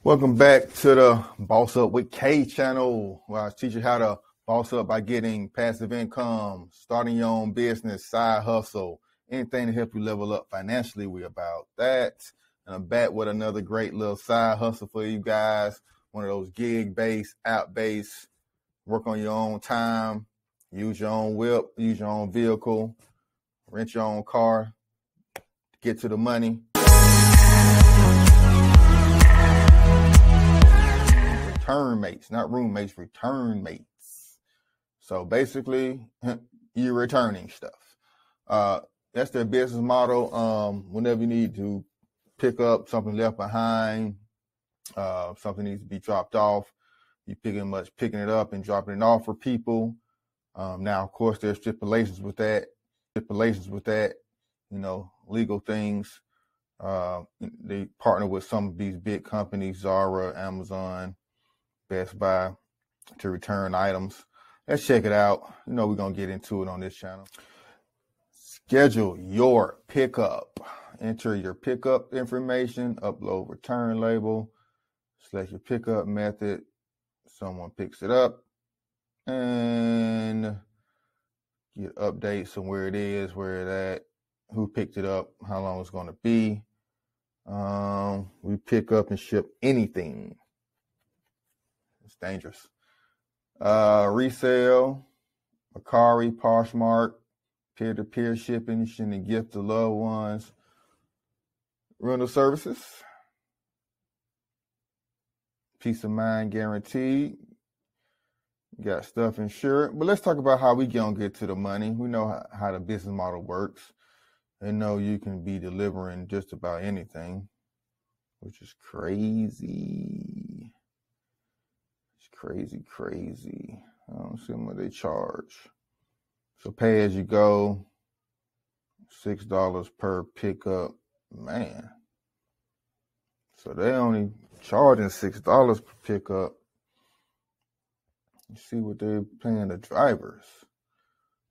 Welcome back to the Boss Up with K channel, where I teach you how to boss up by getting passive income, starting your own business, side hustle, anything to help you level up financially. We're about that. And I'm back with another great little side hustle for you guys. One of those gig-based, app-based, work on your own time, use your own whip, use your own vehicle, rent your own car, get to the money. Return mates, not roommates, return mates. So basically, you're returning stuff. That's their business model. Whenever you need to pick up something left behind, something needs to be dropped off, you picking it up and dropping it off for people. Now, of course, there's stipulations with that, legal things. They partner with some of these big companies, Zara, Amazon, Best Buy, to return items. Let's check it out. We're going to get into it on this channel. Schedule your pickup. Enter your pickup information, upload return label, select your pickup method. Someone picks it up and get updates on where it is, where it at, who picked it up, how long it's going to be. We pick up and ship anything. It's dangerous. Resale, Mercari, Poshmark, peer-to-peer shipping, sending gift to loved ones, rental services, peace of mind guaranteed. Got stuff insured. But let's talk about how we gonna get to the money. We know how the business model works. And know you can be delivering just about anything, which is crazy. Crazy. I don't see what they charge. So pay as you go, $6 per pickup. Man. So they only charging $6 per pickup. You see what they're paying the drivers.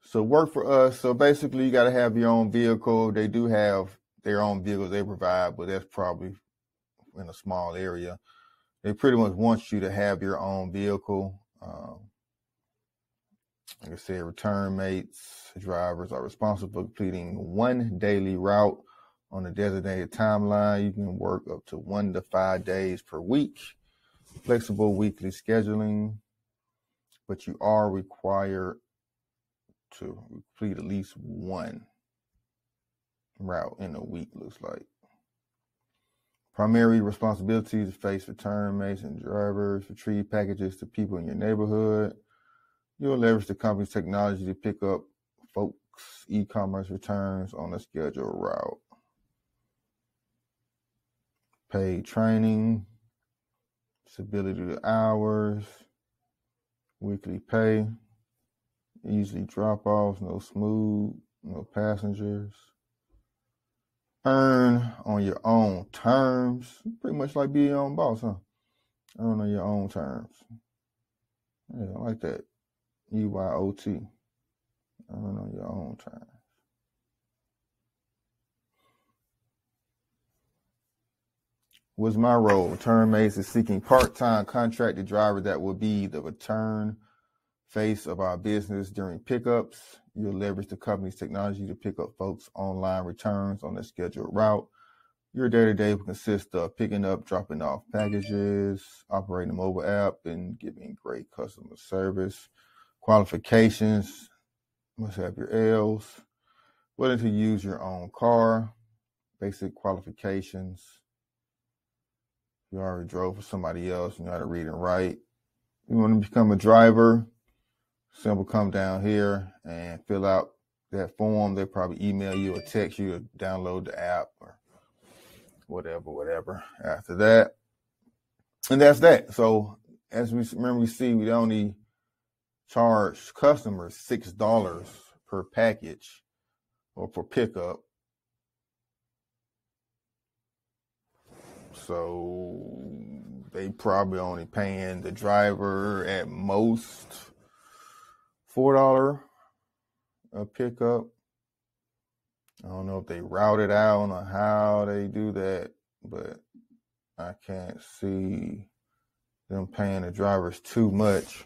So work for us. So basically you got to have your own vehicle. They do have their own vehicles they provide, but that's probably in a small area. They pretty much want you to have your own vehicle. Like I said, return mates, drivers are responsible for completing one daily route on a designated timeline. You can work up to 1 to 5 days per week. Flexible weekly scheduling, but you are required to complete at least one route in a week, looks like. Primary responsibilities to face return mates and drivers, retrieve packages to people in your neighborhood. You'll leverage the company's technology to pick up folks' e-commerce returns on a scheduled route. Paid training, stability to hours, weekly pay, easy drop-offs, no smooth, no passengers. Earn on your own terms. Pretty much like being your own boss, huh? Earn on your own terms. Yeah, I like that. EYOT. Earn on your own terms. What's my role? Return mates is seeking part-time contracted driver that will be the return face of our business during pickups. You'll leverage the company's technology to pick up folks' online returns on a scheduled route. Your day-to-day will consist of picking up, dropping off packages, operating a mobile app, and giving great customer service. Qualifications: must have your L's, willing to use your own car, basic qualifications. You already drove for somebody else, you know how to read and write. You want to become a driver, simple, come down here and fill out that form. They'll probably email you or text you to download the app or whatever after that. And that's that. So as we see, we only charge customers $6 per package or per pickup. So they probably only paying the driver at most $4 a pickup. I don't know if they route it out or how they do that, but I can't see them paying the drivers too much.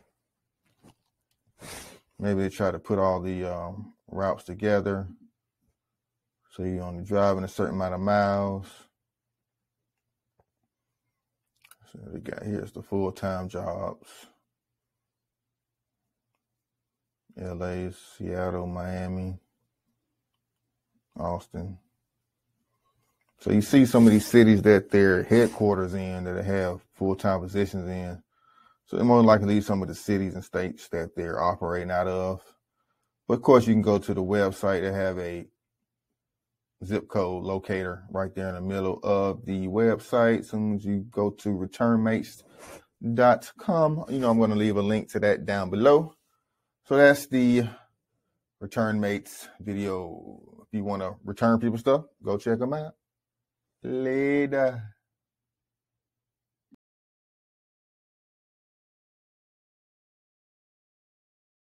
Maybe they try to put all the routes together. So you're only driving a certain amount of miles. So we got here's the full-time jobs. LA, Seattle, Miami, Austin. So you see some of these cities that they're headquarters in that have full-time positions in. So they're more likely some of the cities and states that they're operating out of. But of course, you can go to the website. They have a zip code locator right there in the middle of the website. As soon as you go to returnmates.com, I'm going to leave a link to that down below. So that's the Return Mates video. If you want to return people stuff, go check them out. Later.